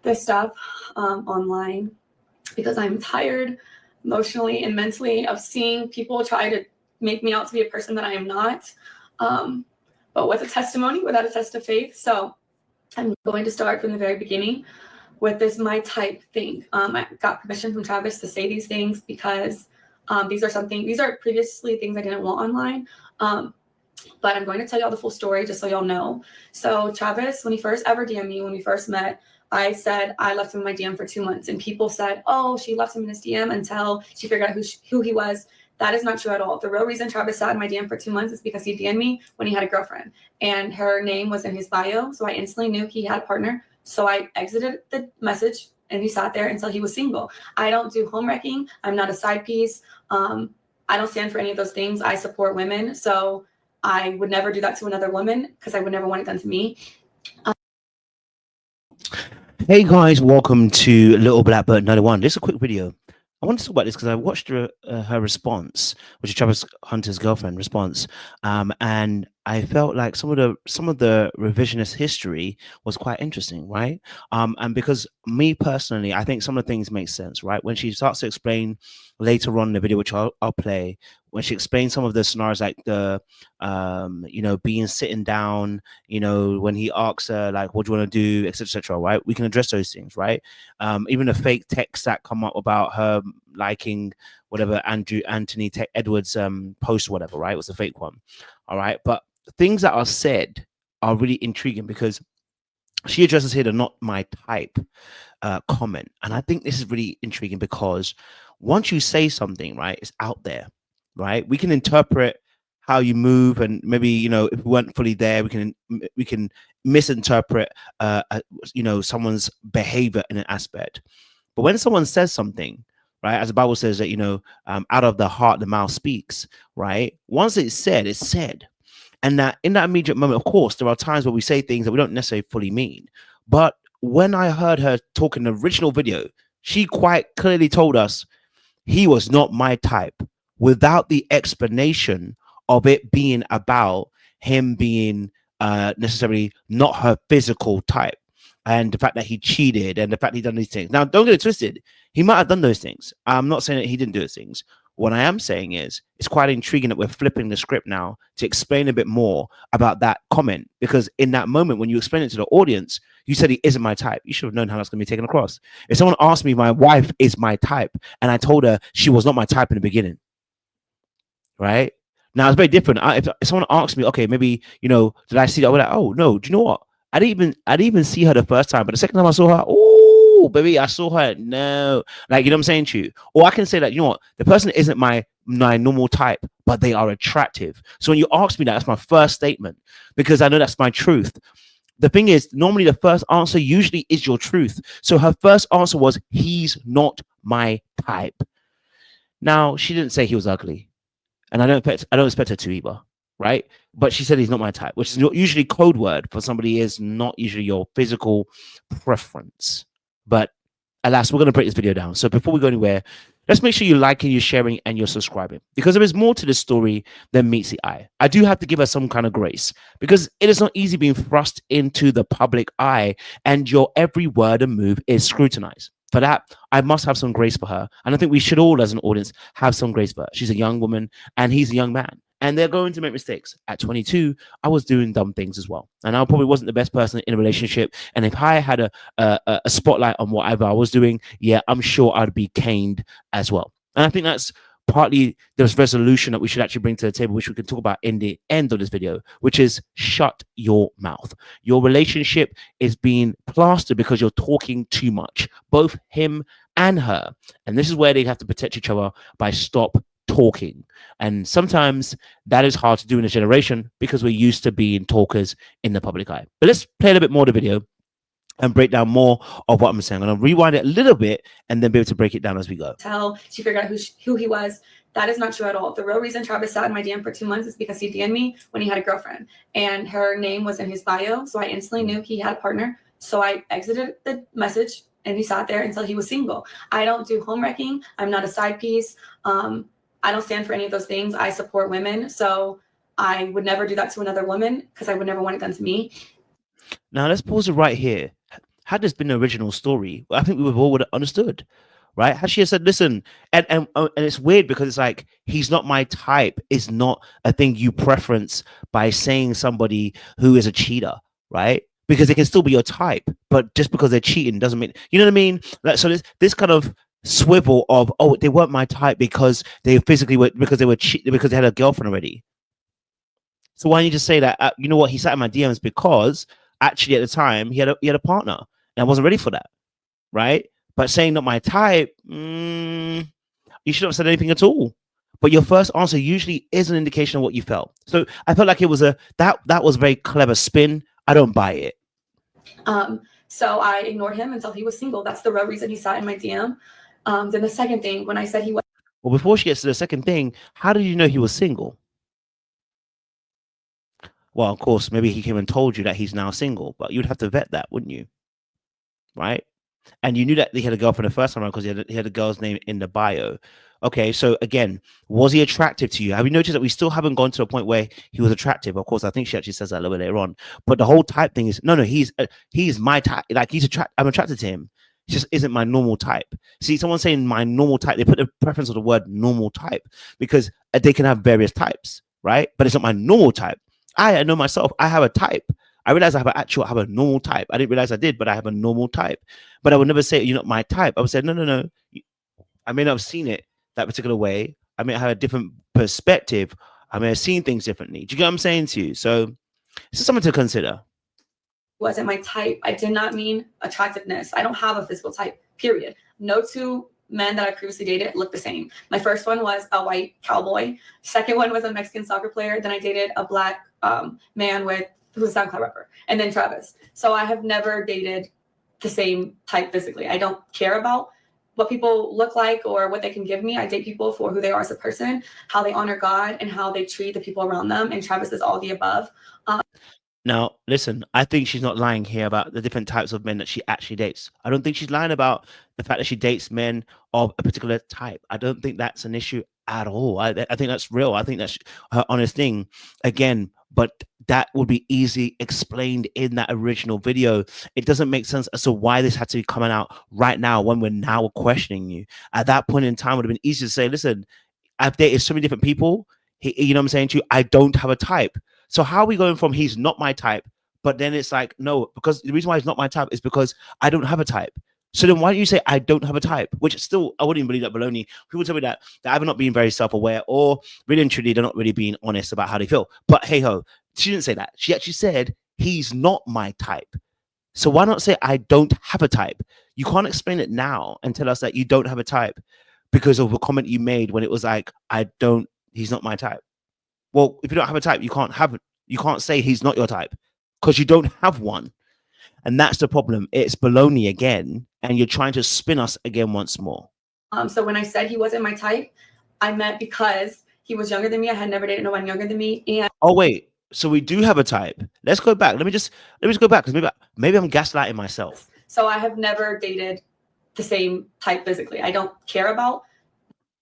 this stuff online because I'm tired emotionally and mentally of seeing people try to make me out to be a person that I am not, but with a testimony without a test of faith. So I'm going to start from the very beginning with this my type thing. I got permission from Travis to say these things because these are previously things I didn't want online. But I'm going to tell y'all the full story just so y'all know. So Travis, when he first ever DM'd me, when we first met, I said I left him in my DM for 2 months, and people said, oh, she left him in his DM until she figured out who he was. That is not true at all. The real reason Travis sat in my DM for 2 months is because he DM'd me when he had a girlfriend, and her name was in his bio. So I instantly knew he had a partner. So I exited the message, and he sat there until he was single. I don't do home wrecking. I'm not a side piece. I don't stand for any of those things. I support women. So I would never do that to another woman because I would never want it done to me. Hey guys, welcome to Little Black Bird 91. This is a quick video. I want to talk about this because I watched her response, which is Travis Hunter's girlfriend response, and I felt like some of the revisionist history was quite interesting, right? And because me personally, I think some of the things make sense, right? When she starts to explain later on in the video, which I'll play, when she explains some of the scenarios, like the being sitting down, when he asks her like, what do you want to do, etc., right? We can address those things, right? Even the fake texts that come up about her liking whatever Anthony Edwards post, whatever, right? It was a fake one. All right, but things that are said are really intriguing because she addresses here the not my type comment. And I think this is really intriguing because once you say something, right, it's out there, right? We can interpret how you move, and maybe, if we weren't fully there, we can misinterpret someone's behavior in an aspect. But when someone says something, right, as the Bible says that, out of the heart the mouth speaks, right? Once it's said, it's said. And that in that immediate moment, of course, there are times where we say things that we don't necessarily fully mean. But when I heard her talk in the original video, she quite clearly told us he was not my type, without the explanation of it being about him being necessarily not her physical type, and the fact that he cheated, and the fact he done these things. Now, don't get it twisted. He might have done those things. I'm not saying that he didn't do those things. What I am saying is it's quite intriguing that we're flipping the script now to explain a bit more about that comment, because in that moment, when you explain it to the audience, you said he isn't my type. You should have known how that's going to be taken across. If someone asked me, my wife is my type, and I told her she was not my type in the beginning, right? Now it's very different. If someone asks me, okay, maybe, did I see that? I was like, oh no, do you know what? I didn't even see her the first time, but the second time I saw her, oh baby, I saw her. No, like, you know what I'm saying to you? Or I can say that, you know what, the person isn't my normal type, but they are attractive. So when you ask me that, that's my first statement, because I know that's my truth. The thing is, normally the first answer usually is your truth. So her first answer was, he's not my type. Now, she didn't say he was ugly, and I don't expect her to either, right? But she said he's not my type, which is not usually code word for somebody is not usually your physical preference. But alas, we're going to break this video down. So before we go anywhere, let's make sure you're liking, you're sharing, and you're subscribing, because there is more to this story than meets the eye. I do have to give her some kind of grace, because it is not easy being thrust into the public eye, and your every word and move is scrutinized. For that, I must have some grace for her. And I think we should all, as an audience, have some grace for her. She's a young woman and he's a young man. And they're going to make mistakes. At 22, I was doing dumb things as well. And I probably wasn't the best person in a relationship. And if I had a spotlight on whatever I was doing, yeah, I'm sure I'd be caned as well. And I think that's partly this resolution that we should actually bring to the table, which we can talk about in the end of this video, which is shut your mouth. Your relationship is being plastered because you're talking too much, both him and her. And this is where they have to protect each other by stop talking. And sometimes that is hard to do in a generation because we're used to being talkers in the public eye. But let's play a little bit more of the video and break down more of what I'm saying. I'm going to rewind it a little bit and then be able to break it down as we go. Tell she figured out who he was. That is not true at all. The real reason Travis sat in my DM for 2 months is because he DM'd me when he had a girlfriend, and her name was in his bio. So I instantly knew he had a partner. So I exited the message, and he sat there until he was single. I don't do home wrecking. I'm not a side piece. I don't stand for any of those things. I support women. So I would never do that to another woman because I would never want it done to me. Now let's pause it right here. had this been the original story, I think we all would have understood, right? Had she said, "Listen," and it's weird because it's like he's not my type is not a thing you preference by saying somebody who is a cheater, right? Because they can still be your type, but just because they're cheating doesn't mean, you know what I mean? Like, so this kind of swivel of, oh, they weren't my type because they physically were, because they were because they had a girlfriend already. So why don't you just say that? You know what? He sat in my DMs because actually at the time he had a partner and I wasn't ready for that, right? But saying not my type, you shouldn't have said anything at all. But your first answer usually is an indication of what you felt. So I felt like it was that was a very clever spin. I don't buy it. So I ignored him until he was single. That's the real reason he sat in my DM. Then the second thing, when I said he was. Well, before she gets to the second thing, how did you know he was single? Well, of course, maybe he came and told you that he's now single, but you'd have to vet that, wouldn't you? Right? And you knew that he had a girlfriend the first time around because he had a girl's name in the bio. Okay, so again, was he attractive to you? Have you noticed that we still haven't gone to a point where he was attractive? Of course, I think she actually says that a little bit later on. But the whole type thing is no, he's my type. Like I'm attracted to him. He just isn't my normal type. See, someone saying my normal type, they put the preference of the word normal type because they can have various types, right? But it's not my normal type. I know myself. I have a type. I realize I have a normal type. I didn't realize I did, but I have a normal type. But I would never say you're not my type. I would say no. I may not have seen it that particular way. I may have a different perspective. I may have seen things differently. Do you get what I'm saying to you? So it's something to consider. Wasn't my type. I did not mean attractiveness. I don't have a physical type, period. No two men that I previously dated look the same. My first one was a white cowboy. Second one was a Mexican soccer player. Then I dated a black man who's a SoundCloud rapper. And then Travis. So I have never dated the same type physically. I don't care about what people look like or what they can give me. I date people for who they are as a person, how they honor God, and how they treat the people around them. And Travis is all the above. Now, listen, I think she's not lying here about the different types of men that she actually dates. I don't think she's lying about the fact that she dates men of a particular type. I don't think that's an issue at all. I think that's real. I think that's her honest thing. Again, but that would be easily explained in that original video. It doesn't make sense as to why this had to be coming out right now when we're now questioning you. At that point in time, it would have been easy to say, listen, I've dated so many different people. You know what I'm saying to you? I don't have a type. So how are we going from he's not my type, but then it's like, no, because the reason why he's not my type is because I don't have a type. So then why don't you say I don't have a type? Which still, I wouldn't even believe that baloney. People tell me that they're either not being very self-aware or really and truly they're not really being honest about how they feel. But hey ho, she didn't say that. She actually said he's not my type. So why not say I don't have a type? You can't explain it now and tell us that you don't have a type because of a comment you made when it was like, he's not my type. Well, if you don't have a type, you can't say he's not your type because you don't have one. And that's the problem. It's baloney again, and you're trying to spin us again once more. So when I said he wasn't my type, I meant because he was younger than me. I had never dated no one younger than me. And oh wait, so we do have a type. Let's go back. Let me just go back because maybe I'm gaslighting myself. So I have never dated the same type physically. I don't care about.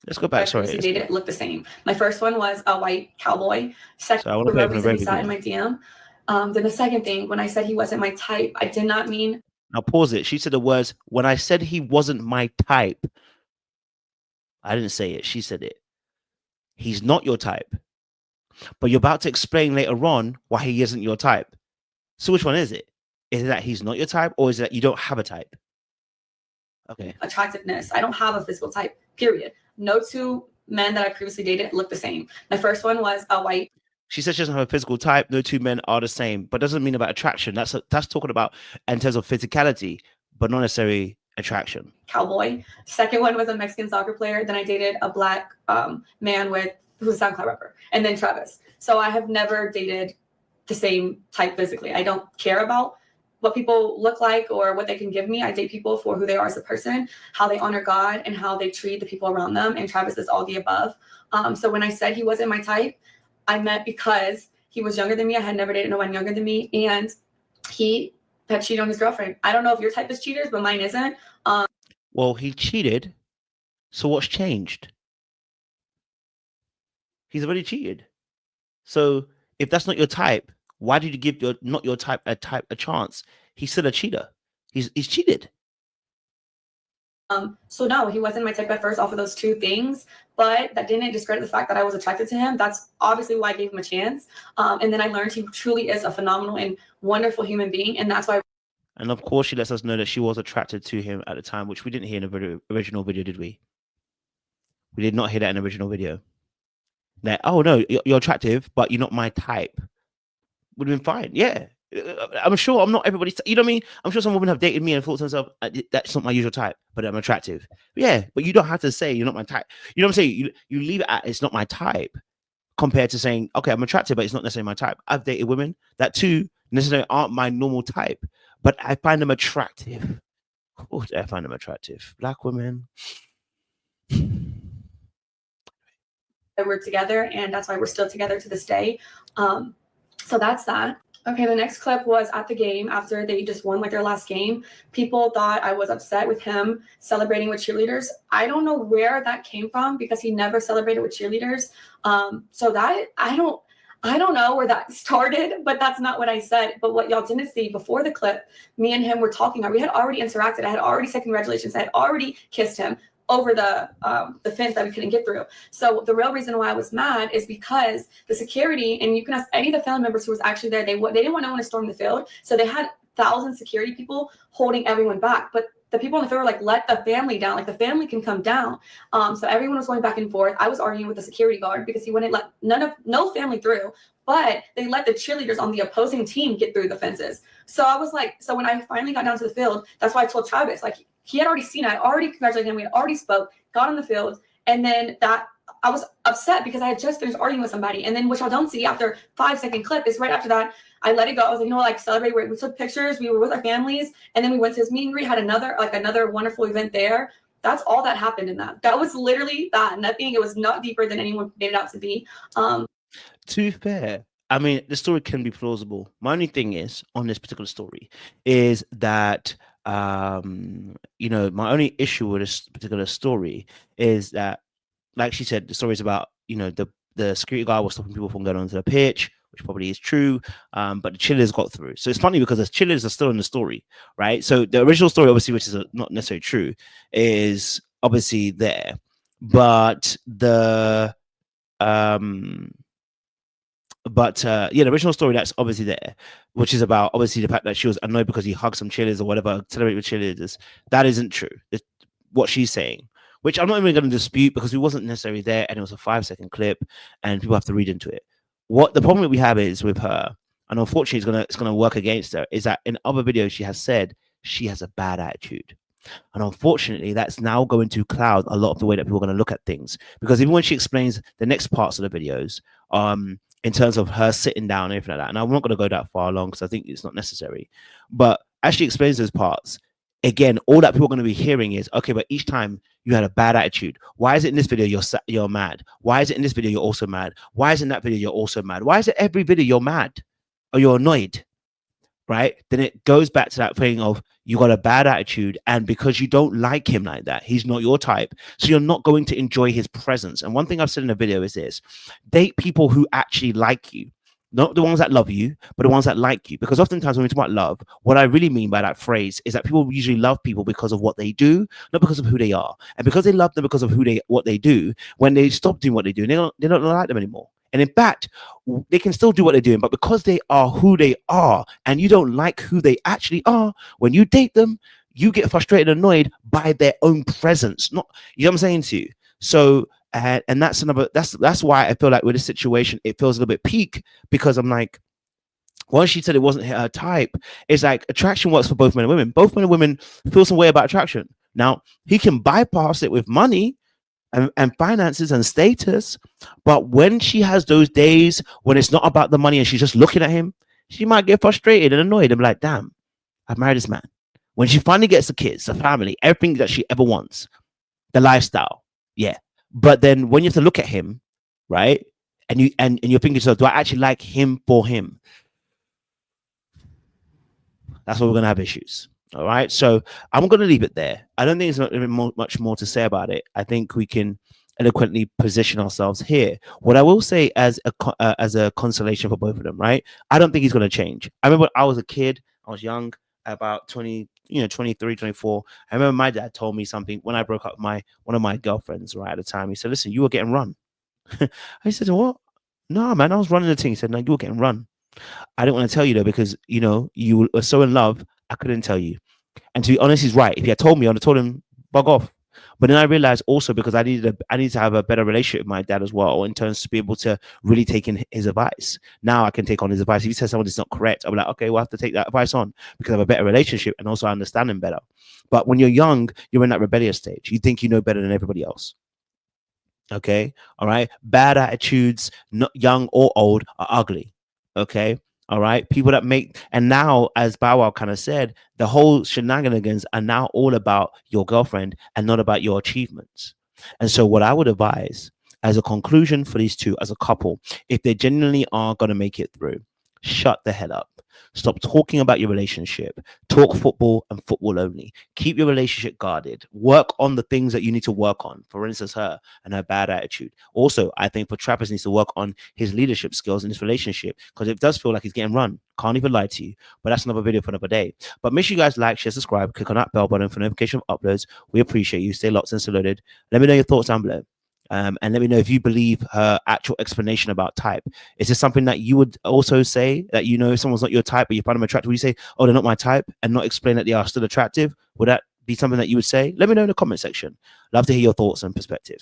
Let's go back. Sorry, dated look the same. My first one was a white cowboy. Second, so I want to play from the very beginning. In my DM. Then the second thing, when I said he wasn't my type, I did not mean. Now pause it. She said the words, when I said he wasn't my type. I didn't say it. She said it. He's not your type. But you're about to explain later on why he isn't your type. So which one is it? Is it that he's not your type or is it that you don't have a type? Okay. Attractiveness. I don't have a physical type, period. No two men that I previously dated look the same. My first one was a white. She says she doesn't have a physical type. No two men are the same, but doesn't mean about attraction. That's talking about in terms of physicality, but not necessarily attraction. Cowboy. Second one was a Mexican soccer player. Then I dated a black man who's a SoundCloud rapper. And then Travis. So I have never dated the same type physically. I don't care about what people look like or what they can give me. I date people for who they are as a person, how they honor God, and how they treat the people around them. And Travis is all the above. So when I said he wasn't my type, I meant because he was younger than me. I had never dated no one younger than me. And he had cheated on his girlfriend. I don't know if your type is cheaters, but mine isn't. Well, he cheated. So what's changed? He's already cheated. So if that's not your type, why did you give not your type a chance? He's still a cheater. He's cheated. So no, he wasn't my type at first off of those two things, but that didn't discredit the fact that I was attracted to him. That's obviously why I gave him a chance. And then I learned he truly is a phenomenal and wonderful human being. And that's why. And of course, she lets us know that she was attracted to him at the time, which we didn't hear in the original video, did we? We did not hear that in the original video. That, oh no, you're attractive, but you're not my type. Would have been fine. Yeah. I'm sure I'm not everybody's, you know what I mean? I'm sure some women have dated me and thought to themselves, that's not my usual type, but I'm attractive. Yeah, but you don't have to say you're not my type. You know what I'm saying? You leave it at it's not my type compared to saying, okay, I'm attractive, but it's not necessarily my type. I've dated women that too necessarily aren't my normal type, but I find them attractive. Oh, I find them attractive. Black women. We're together, and that's why we're still together to this day. So that's that. Okay, the next clip was at the game after they just won like their last game. People thought I was upset with him celebrating with cheerleaders. I don't know where that came from because he never celebrated with cheerleaders. So that I don't know where that started, but that's not what I said. But what y'all didn't see before the clip, me and him were talking. We had already interacted. I had already said congratulations. I had already kissed him over the fence that we couldn't get through. So the real reason why I was mad is because the security, and you can ask any of the family members who was actually there, they didn't want no one to storm the field. So they had 1,000 security people holding everyone back. But the people in the field were like, let the family down. Like, the family can come down. So everyone was going back and forth. I was arguing with the security guard because he wouldn't let no family through. But they let the cheerleaders on the opposing team get through the fences. So I was like, so when I finally got down to the field, that's why I told Travis, like, he had already seen it. I already congratulated him. We had already spoke, got on the field. And then that I was upset because I had just finished arguing with somebody. And then, which I don't see after 5-second clip, is right after that, I let it go. I was like, like, celebrate. We took pictures. We were with our families. And then we went to his meet and greet, had another wonderful event there. That's all that happened in that. That was literally that. Nothing. It was not deeper than anyone made it out to be. To be fair, I mean, the story can be plausible. My only thing is, on this particular story, is that my only issue with this particular story is that, like she said, the story is about, the security guard was stopping people from going onto the pitch, which probably is true. But the cheerleaders got through. So it's funny because the cheerleaders are still in the story, right? So the original story, obviously, which is not necessarily true, is obviously there. But the the original story that's obviously there, which is about obviously the fact that she was annoyed because he hugged some cheerleaders or whatever, celebrated with cheerleaders. That isn't true. It's what she's saying, which I'm not even going to dispute because we wasn't necessarily there, and it was a 5-second clip, and people have to read into it. What the problem that we have is with her, and unfortunately it's gonna work against her, is that in other videos she has said she has a bad attitude. And unfortunately, that's now going to cloud a lot of the way that people are going to look at things. Because even when she explains the next parts of the videos, in terms of her sitting down and everything like that, and I'm not going to go that far along because I think it's not necessary, but as she explains those parts, again, all that people are going to be hearing is, okay, but each time you had a bad attitude. Why is it in this video you're mad? Why is it in this video you're also mad? Why is it in that video you're also mad? Why is it every video you're mad or you're annoyed? Right? Then it goes back to that thing of you got a bad attitude, and because you don't like him like that, he's not your type, so you're not going to enjoy his presence. And one thing I've said in the video is this: date people who actually like you, not the ones that love you, but the ones that like you. Because oftentimes when we talk about love, what I really mean by that phrase is that people usually love people because of what they do, not because of who they are. And because they love them because of what they do, when they stop doing what they do, they don't like them anymore. And in fact, they can still do what they're doing, but because they are who they are and you don't like who they actually are, when you date them, you get frustrated and annoyed by their own presence. Not, you know what I'm saying to you? So, and that's why I feel like with this situation, it feels a little bit peak, because I'm like, once she said it wasn't her type, it's like attraction works for both men and women. Both men and women feel some way about attraction. Now, he can bypass it with money and finances and status, but when she has those days when it's not about the money and she's just looking at him, she might get frustrated and annoyed and be like, damn, I've married this man. When she finally gets the kids, the family, everything that she ever wants, the lifestyle, yeah. But then when you have to look at him, right, and you're thinking to yourself, do I actually like him for him? That's where we're gonna have issues. All right, so I'm going to leave it there. I don't think there's not much more to say about it. I think we can eloquently position ourselves here. What I will say as a consolation for both of them, right? I don't think he's going to change. I remember when I was a kid, I was young, about 20, 23, 24. I remember my dad told me something when I broke up with one of my girlfriends right at the time. He said, listen, you were getting run. I said, what? No, man, I was running the thing. He said, no, you were getting run. I didn't want to tell you though, because, you were so in love, I couldn't tell you. And to be honest, he's right. If he had told me, I'd have told him, bug off. But then I realized also, because I needed to have a better relationship with my dad as well, in terms to be able to really take in his advice. Now I can take on his advice. If he says something is not correct, I'll be like, okay, we'll have to take that advice on, because I have a better relationship and also I understand him better. But when you're young, you're in that rebellious stage. You think you know better than everybody else. Okay. All right. Bad attitudes, not young or old, are ugly. Okay. All right. People that make, and now, as Bow Wow kind of said, the whole shenanigans are now all about your girlfriend and not about your achievements. And so, what I would advise as a conclusion for these two as a couple, if they genuinely are going to make it through, shut the hell up. Stop talking about your relationship. Talk football and football only. Keep your relationship guarded. Work on the things that you need to work on. For instance, her and her bad attitude. Also, I think for Trappers needs to work on his leadership skills in this relationship, because it does feel like he's getting run. Can't even lie to you. But that's another video for another day. But make sure you guys like, share, subscribe, click on that bell button for notification of uploads. We appreciate you. Stay locked and saluted. Let me know your thoughts down below. And let me know if you believe her actual explanation about type. Is this something that you would also say, that if someone's not your type but you find them attractive, would you say, oh, they're not my type, and not explain that they are still attractive? Would that be something that you would say? Let me know in the comment section. Love to hear your thoughts and perspective.